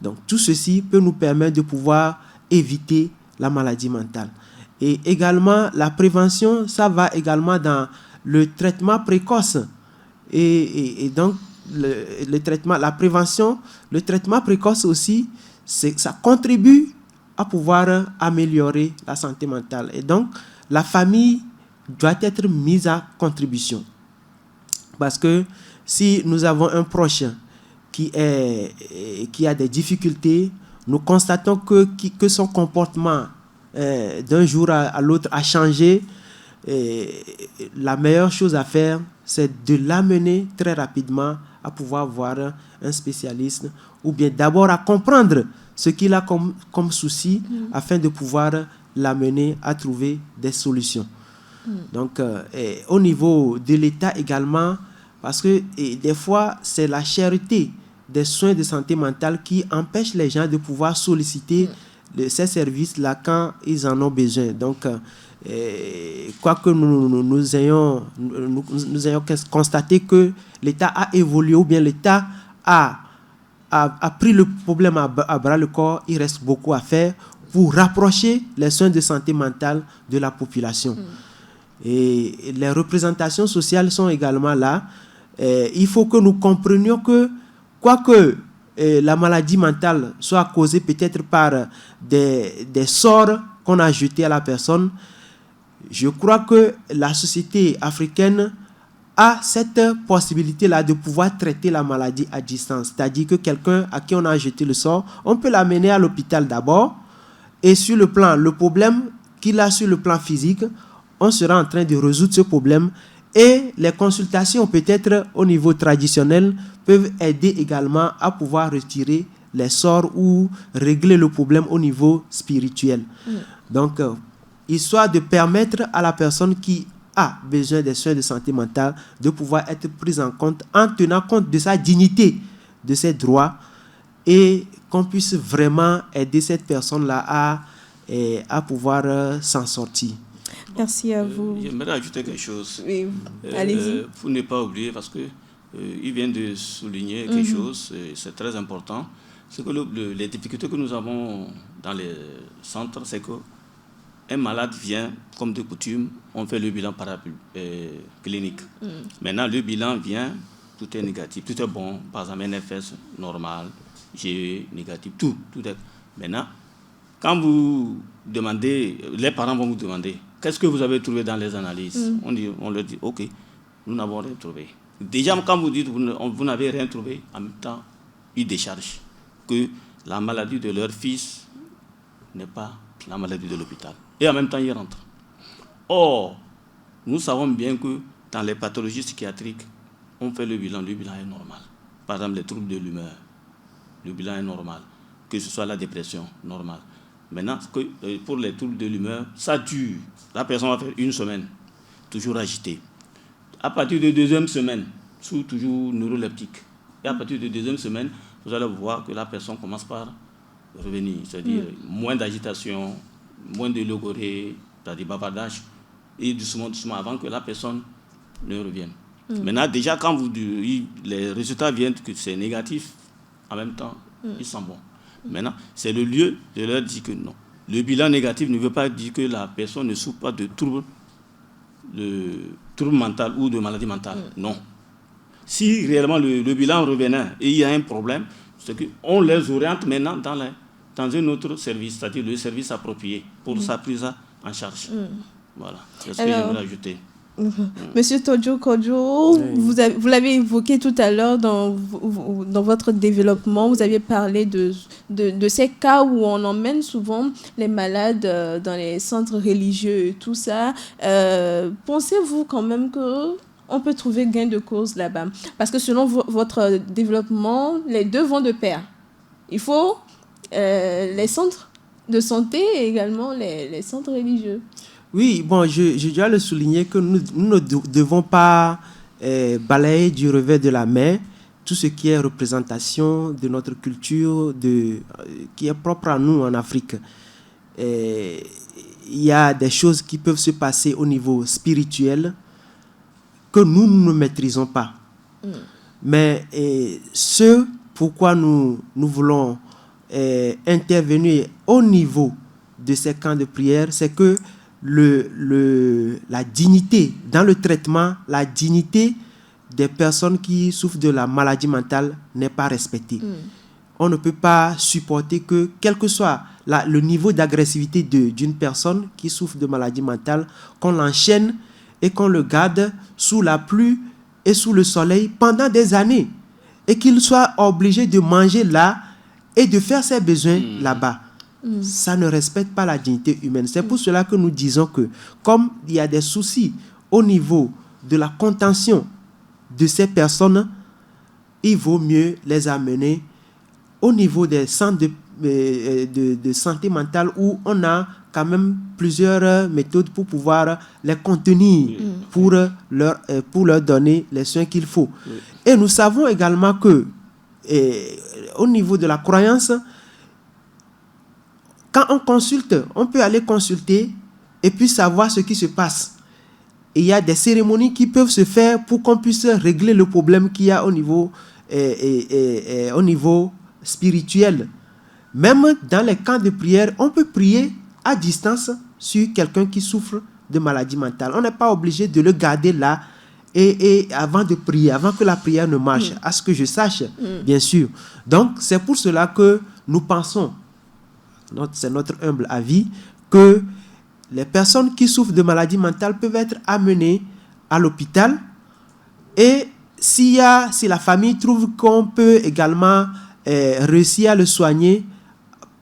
Donc tout ceci peut nous permettre de pouvoir éviter la maladie mentale. Et également la prévention, ça va également dans le traitement précoce. Et donc le traitement, la prévention, le traitement précoce aussi, ça contribue à pouvoir améliorer la santé mentale. Et donc la famille doit être mise à contribution. Parce que si nous avons un proche qui a des difficultés, nous constatons que son comportement d'un jour à l'autre a changé, la meilleure chose à faire, c'est de l'amener très rapidement à pouvoir voir un spécialiste, ou bien d'abord à comprendre ce qu'il a comme souci, afin de pouvoir l'amener à trouver des solutions. Donc, au niveau de l'État également, parce que des fois, c'est la cherté des soins de santé mentale qui empêche les gens de pouvoir solliciter ces services-là quand ils en ont besoin. Donc, quoique nous ayons constaté que l'État a évolué, ou bien l'État a pris le problème à bras le corps, il reste beaucoup à faire pour rapprocher les soins de santé mentale de la population. Et les représentations sociales sont également là. Il faut que nous comprenions que, quoique la maladie mentale soit causée peut-être par des sorts qu'on a jetés à la personne, je crois que la société africaine a cette possibilité-là de pouvoir traiter la maladie à distance. C'est-à-dire que quelqu'un à qui on a jeté le sort, on peut l'amener à l'hôpital d'abord, et sur le problème qu'il a sur le plan physique, on sera en train de résoudre ce problème, Et les consultations, peut-être au niveau traditionnel, peuvent aider également à pouvoir retirer les sorts ou régler le problème au niveau spirituel. Donc, histoire de permettre à la personne qui a besoin des soins de santé mentale de pouvoir être prise en compte en tenant compte de sa dignité, de ses droits, et qu'on puisse vraiment aider cette personne-là à pouvoir s'en sortir. Merci à vous. J'aimerais ajouter quelque chose. Oui, allez-y. Pour ne pas oublier, parce que il vient de souligner quelque chose, c'est très important. C'est que les difficultés que nous avons dans les centres, c'est qu'un malade vient, comme de coutume, on fait le bilan clinique. Maintenant, le bilan vient, tout est négatif, tout est bon, par exemple, NFS normal, GE négatif, tout est. Maintenant, quand vous demandez, les parents vont vous demander, qu'est-ce que vous avez trouvé dans les analyses? On leur dit, ok, nous n'avons rien trouvé. Déjà, quand vous dites vous n'avez rien trouvé, en même temps, ils déchargent que la maladie de leur fils n'est pas la maladie de l'hôpital. Et en même temps, ils rentrent. Or, nous savons bien que dans les pathologies psychiatriques, on fait le bilan est normal. Par exemple, les troubles de l'humeur, le bilan est normal. Que ce soit la dépression, normal. Maintenant, pour les troubles de l'humeur, ça dure. La personne va faire une semaine, toujours agitée. À partir de deuxième semaine, sous toujours neuroleptique. Et à partir de deuxième semaine, vous allez voir que la personne commence par revenir. C'est-à-dire moins d'agitation, moins de logorée, c'est-à-dire bavardage, et doucement, avant que la personne ne revienne. Maintenant, déjà, quand les résultats viennent que c'est négatif, en même temps, ils sont bons. Maintenant, c'est le lieu de leur dire que non. Le bilan négatif ne veut pas dire que la personne ne souffre pas de trouble mental ou de maladie mentale. Non. Si réellement le bilan revenait et il y a un problème, c'est qu'on les oriente maintenant dans un autre service, c'est-à-dire le service approprié pour sa prise en charge. Voilà. C'est ce que j'aimerais ajouter. Monsieur Todjo Kodjo, vous l'avez évoqué tout à l'heure dans votre développement, vous avez parlé de ces cas où on emmène souvent les malades dans les centres religieux et tout ça. Pensez-vous quand même qu'on peut trouver gain de cause là-bas? Parce que selon votre développement, les deux vont de pair. Il faut les centres de santé et également les centres religieux. Oui, bon, je dois le souligner que nous ne devons pas balayer du revers de la main tout ce qui est représentation de notre culture, qui est propre à nous en Afrique. Il y a des choses qui peuvent se passer au niveau spirituel que nous ne maîtrisons pas. Mais ce pourquoi nous voulons intervenir au niveau de ces camps de prière, c'est que la dignité, dans le traitement, la dignité des personnes qui souffrent de la maladie mentale n'est pas respectée. On ne peut pas supporter que, quel que soit le niveau d'agressivité d'une personne qui souffre de maladie mentale, qu'on l'enchaîne et qu'on le garde sous la pluie et sous le soleil pendant des années et qu'il soit obligé de manger là et de faire ses besoins là-bas. Ça ne respecte pas la dignité humaine. C'est pour cela que nous disons que comme il y a des soucis au niveau de la contention de ces personnes, il vaut mieux les amener au niveau des centres de santé mentale où on a quand même plusieurs méthodes pour pouvoir les contenir, pour leur donner les soins qu'il faut. Et nous savons également que au niveau de la croyance, quand on consulte, on peut aller consulter et puis savoir ce qui se passe. Et il y a des cérémonies qui peuvent se faire pour qu'on puisse régler le problème qu'il y a au niveau spirituel. Même dans les camps de prière, on peut prier à distance sur quelqu'un qui souffre de maladie mentale. On n'est pas obligé de le garder là et avant de prier, avant que la prière ne marche, à ce que je sache, bien sûr. Donc, c'est pour cela que nous pensons, c'est notre humble avis, que les personnes qui souffrent de maladie mentale peuvent être amenées à l'hôpital et si la famille trouve qu'on peut également réussir à le soigner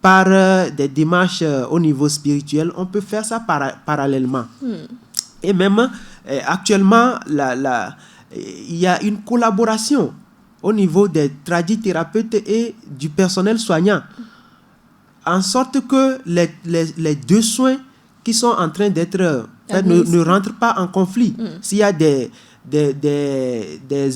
par des démarches au niveau spirituel, on peut faire ça parallèlement. Et même actuellement, il y a une collaboration au niveau des tradithérapeutes et du personnel soignant, en sorte que les deux soins qui sont en train d'être faits ne rentrent pas en conflit. S'il y a des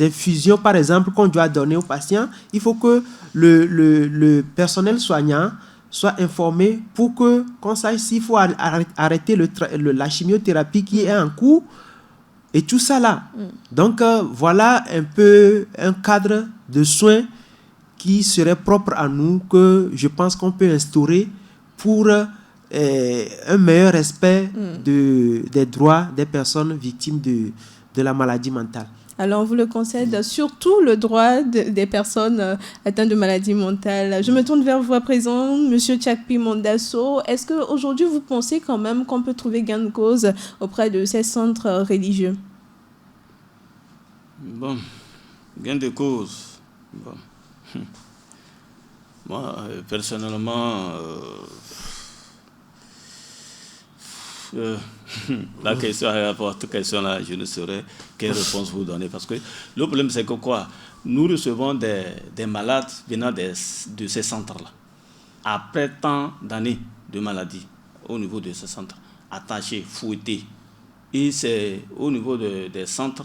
infusions, par exemple, qu'on doit donner aux patients, il faut que le personnel soignant soit informé pour qu'on sache s'il faut arrêter la chimiothérapie qui est en cours et tout ça là. Donc, voilà un peu un cadre de soins qui serait propre à nous, que je pense qu'on peut instaurer pour un meilleur respect des droits des personnes victimes de la maladie mentale. Alors, on vous le concède, surtout le droit des personnes atteintes de maladie mentale. Je me tourne vers vous à présent, M. Tchakpi Mondasso. Est-ce qu'aujourd'hui, vous pensez quand même qu'on peut trouver gain de cause auprès de ces centres religieux? Bon, gain de cause. Bon. Moi, personnellement, la question, à toute question là, je ne saurais quelle réponse vous donner, parce que le problème c'est que quoi, nous recevons des malades venant de ces centres-là, après tant d'années de maladie, au niveau de ces centres, attachés, fouettés, et c'est au niveau des centres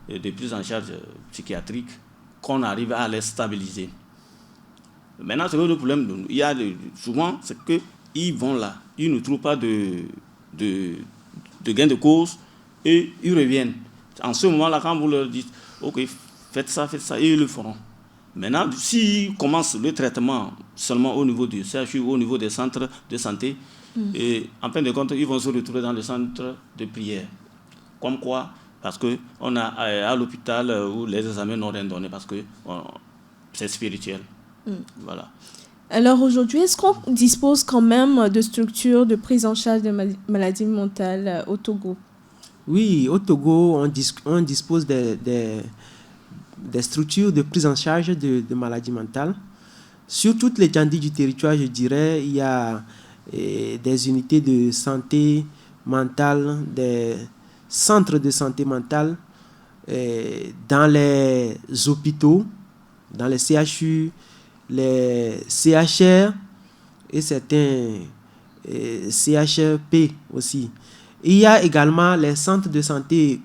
de prise en charge psychiatrique qu'on arrive à les stabiliser. Maintenant, c'est le problème, il y a souvent, c'est qu'ils vont là, ils ne trouvent pas de gain de cause et ils reviennent. En ce moment-là, quand vous leur dites, ok, faites ça, et ils le feront. Maintenant, s'ils commencent le traitement seulement au niveau du CHU, au niveau des centres de santé, et en fin de compte, ils vont se retrouver dans le centre de prière. Comme quoi, parce qu'on a à l'hôpital où les examens n'ont rien donné, parce que c'est spirituel. Voilà. Alors aujourd'hui, est-ce qu'on dispose quand même de structures de prise en charge de maladies mentales au Togo? Oui, au Togo, on dispose des structures de prise en charge de maladies mentales. Sur toute l'étendue du territoire, je dirais, il y a des unités de santé mentale, des centres de santé mentale dans les hôpitaux, dans les CHU, les CHR et certains CHRP aussi. Il y a également les centres de santé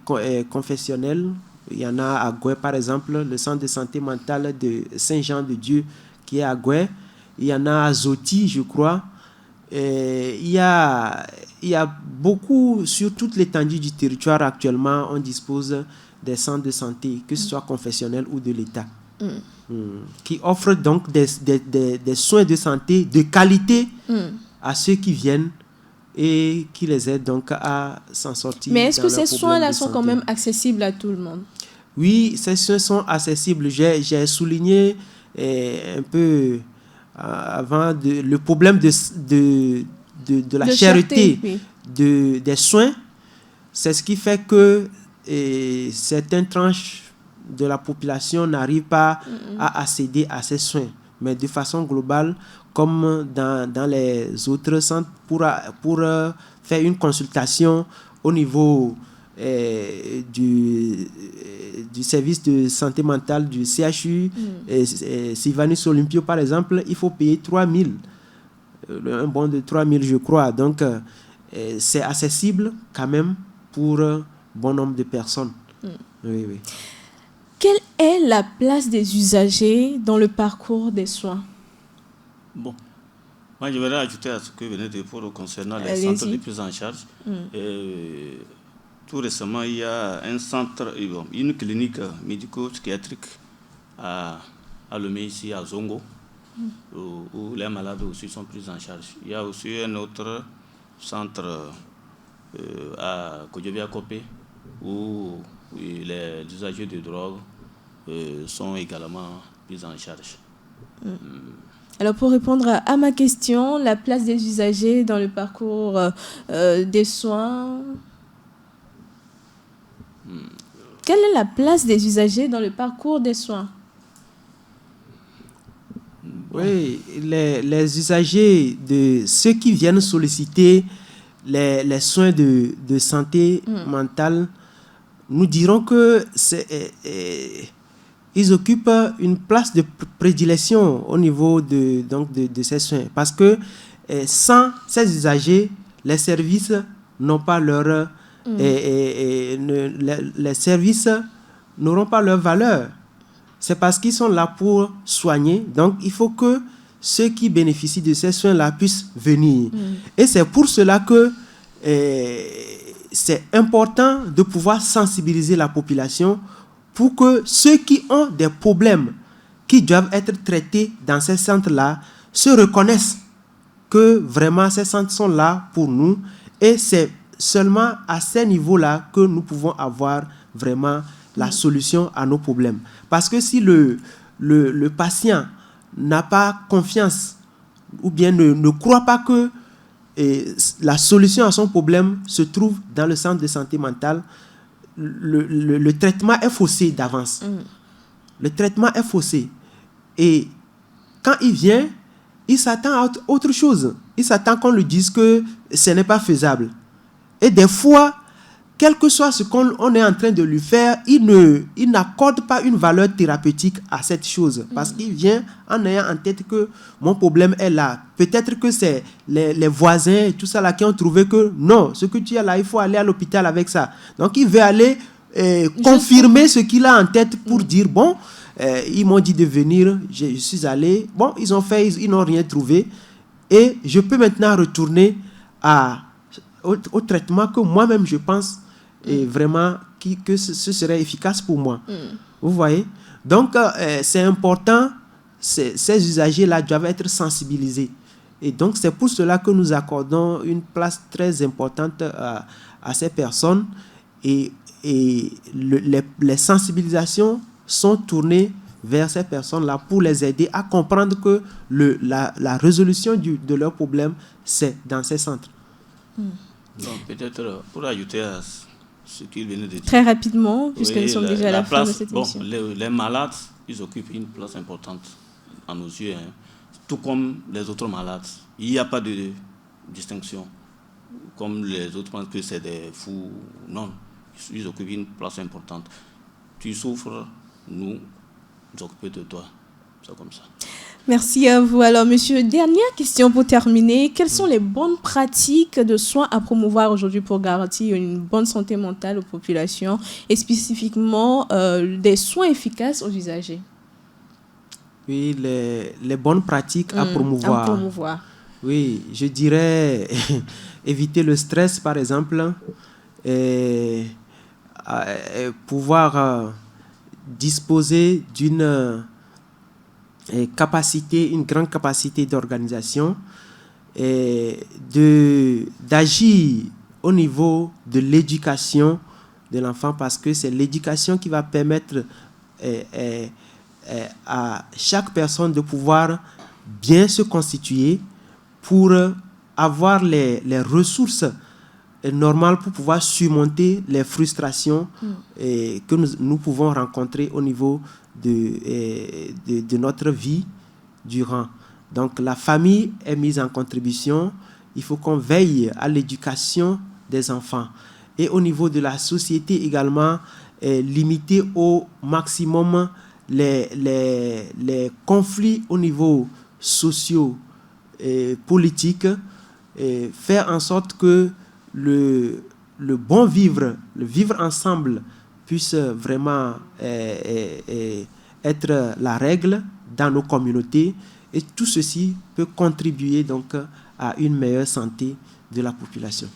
confessionnels. Il y en a à Goué, par exemple, le centre de santé mentale de Saint-Jean-de-Dieu qui est à Goué. Il y en a à Zoti, je crois. Il y a beaucoup, sur toute l'étendue du territoire actuellement, on dispose des centres de santé, que ce soit confessionnels ou de l'État. Qui offrent donc des soins de santé de qualité à ceux qui viennent et qui les aident donc à s'en sortir. Mais est-ce que ces soins-là sont quand même accessibles à tout le monde? Oui, ces soins sont accessibles. J'ai souligné un peu avant le problème de la cherté, oui, des soins. C'est ce qui fait que certaines tranches de la population n'arrive pas à accéder à ces soins. Mais de façon globale, comme dans les autres centres, pour faire une consultation au niveau du service de santé mentale du CHU, Sylvanus Olympio par exemple, il faut payer 3 000, un bon de 3 000 je crois. Donc c'est accessible quand même pour un bon nombre de personnes. Oui, oui. Quelle est la place des usagers dans le parcours des soins? Bon, moi je voudrais ajouter à ce que vous venez de dire concernant les centres de prise en charge. Tout récemment, il y a un centre, une clinique médico-psychiatrique à Lomé, ici à Zongo, où les malades aussi sont pris en charge. Il y a aussi un autre centre à Kodjobia-Kopé, où les usagers de drogue sont également pris en charge. Alors pour répondre à ma question, la place des usagers dans le parcours des soins... Quelle est la place des usagers dans le parcours des soins? Oui, les usagers, de ceux qui viennent solliciter les soins de santé mentale, nous dirons que ils occupent une place de prédilection au niveau de ces soins. Parce que sans ces usagers, les services n'ont pas leur... les services n'auront pas leur valeur. C'est parce qu'ils sont là pour soigner. Donc, il faut que ceux qui bénéficient de ces soins-là puissent venir. Et c'est pour cela que c'est important de pouvoir sensibiliser la population pour que ceux qui ont des problèmes qui doivent être traités dans ces centres-là se reconnaissent que vraiment ces centres sont là pour nous. Et c'est seulement à ces niveaux-là que nous pouvons avoir vraiment la solution à nos problèmes. Parce que si le patient n'a pas confiance ou bien ne croit pas que la solution à son problème se trouve dans le centre de santé mentale, le traitement est faussé d'avance. Le traitement est faussé. Et quand il vient, il s'attend à autre chose. Il s'attend qu'on lui dise que ce n'est pas faisable. Et des fois, quel que soit ce qu'on est en train de lui faire, il n'accorde pas une valeur thérapeutique à cette chose. Parce qu'il vient en ayant en tête que mon problème est là. Peut-être que c'est les voisins et tout ça là qui ont trouvé que non, ce que tu as là, il faut aller à l'hôpital avec ça. Donc il veut aller confirmer ce qu'il a en tête pour dire, bon, ils m'ont dit de venir, je suis allé, bon, ils ont fait, ils n'ont rien trouvé. Et je peux maintenant retourner au traitement que moi-même je pense et vraiment que ce serait efficace pour moi. Vous voyez? Donc, c'est important, ces usagers-là doivent être sensibilisés. Et donc, c'est pour cela que nous accordons une place très importante à ces personnes. Et les sensibilisations sont tournées vers ces personnes-là pour les aider à comprendre que la résolution de leurs problèmes, c'est dans ces centres. Donc, peut-être pour ajouter à ce qu'il venait de dire. Très rapidement, puisque nous sommes déjà à la fin de cette émission. Les malades, ils occupent une place importante à nos yeux, hein. Tout comme les autres malades. Il n'y a pas de distinction. Comme les autres pensent que c'est des fous. Non, ils occupent une place importante. Tu souffres, nous occupons de toi. C'est comme ça. Merci à vous. Alors, monsieur, dernière question pour terminer. Quelles sont les bonnes pratiques de soins à promouvoir aujourd'hui pour garantir une bonne santé mentale aux populations et spécifiquement des soins efficaces aux usagers? Oui, les bonnes pratiques à promouvoir. Oui, je dirais éviter le stress, par exemple, et pouvoir disposer d'une une grande capacité d'organisation et d'agir au niveau de l'éducation de l'enfant, parce que c'est l'éducation qui va permettre à chaque personne de pouvoir bien se constituer pour avoir les ressources normales pour pouvoir surmonter les frustrations que nous pouvons rencontrer au niveau de notre vie durant. Donc la famille est mise en contribution. Il faut qu'on veille à l'éducation des enfants. Et au niveau de la société également, limiter au maximum les conflits au niveau socio et politique, et faire en sorte que le bon vivre, le vivre ensemble puisse vraiment être la règle dans nos communautés, et tout ceci peut contribuer donc à une meilleure santé de la population.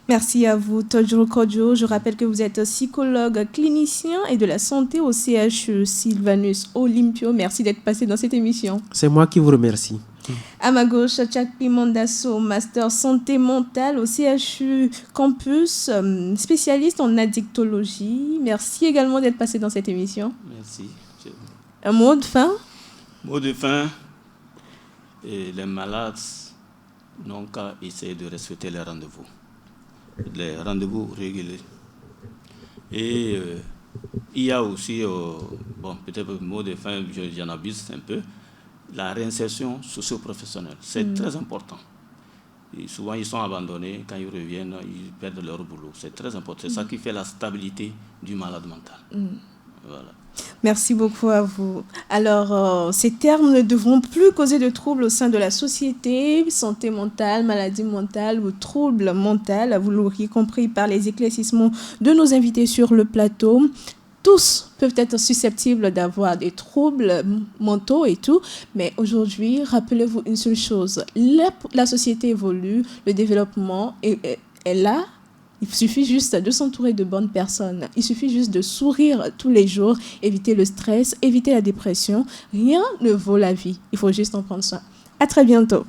Merci à vous, Todjoro Kodjo. Je rappelle que vous êtes psychologue clinicien et de la santé au CHU Sylvanus Olympio. Merci d'être passé dans cette émission. C'est moi qui vous remercie. À ma gauche, Tchakpi Mandasso, master santé mentale au CHU Campus, spécialiste en addictologie. Merci également d'être passé dans cette émission. Merci. Un mot de fin? Mot de fin, les malades n'ont qu'à essayer de respecter les rendez-vous réguliers. Et il y a aussi, peut-être le mot de fin, j'en abuse un peu, la réinsertion socio-professionnelle. C'est très important. Et souvent, ils sont abandonnés. Quand ils reviennent, ils perdent leur boulot. C'est très important. C'est ça qui fait la stabilité du malade mental. Voilà. Merci beaucoup à vous. Alors, ces termes ne devront plus causer de troubles au sein de la société. Santé mentale, maladie mentale ou troubles mentaux, vous l'auriez compris par les éclaircissements de nos invités sur le plateau. Tous peuvent être susceptibles d'avoir des troubles mentaux et tout, mais aujourd'hui, rappelez-vous une seule chose, la société évolue, le développement est là. Il suffit juste de s'entourer de bonnes personnes. Il suffit juste de sourire tous les jours, éviter le stress, éviter la dépression. Rien ne vaut la vie. Il faut juste en prendre soin. À très bientôt.